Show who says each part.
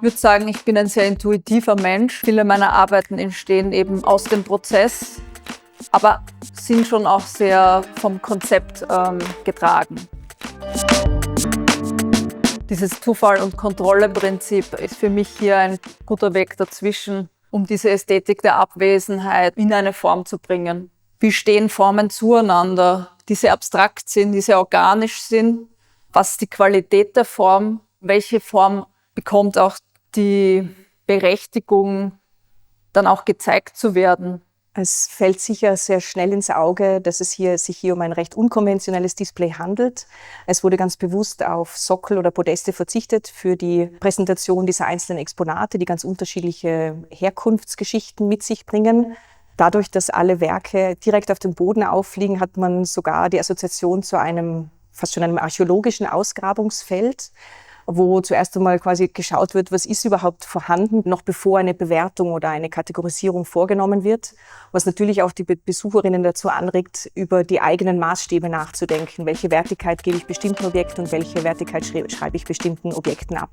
Speaker 1: Ich würde sagen, ich bin ein sehr intuitiver Mensch. Viele meiner Arbeiten entstehen eben aus dem Prozess, aber sind schon auch sehr vom Konzept getragen. Dieses Zufall- und Kontrolle-Prinzip ist für mich hier ein guter Weg dazwischen, um diese Ästhetik der Abwesenheit in eine Form zu bringen. Wie stehen Formen zueinander, die sehr abstrakt sind, die sehr organisch sind? Was ist die Qualität der Form? Welche Form bekommt auch die Berechtigung, dann auch gezeigt zu werden?
Speaker 2: Es fällt sicher sehr schnell ins Auge, dass es sich hier um ein recht unkonventionelles Display handelt. Es wurde ganz bewusst auf Sockel oder Podeste verzichtet für die Präsentation dieser einzelnen Exponate, die ganz unterschiedliche Herkunftsgeschichten mit sich bringen. Dadurch, dass alle Werke direkt auf dem Boden aufliegen, hat man sogar die Assoziation zu fast schon einem archäologischen Ausgrabungsfeld, wo zuerst einmal quasi geschaut wird, was ist überhaupt vorhanden, noch bevor eine Bewertung oder eine Kategorisierung vorgenommen wird, was natürlich auch die Besucherinnen dazu anregt, über die eigenen Maßstäbe nachzudenken. Welche Wertigkeit gebe ich bestimmten Objekten und welche Wertigkeit schreibe ich bestimmten Objekten ab?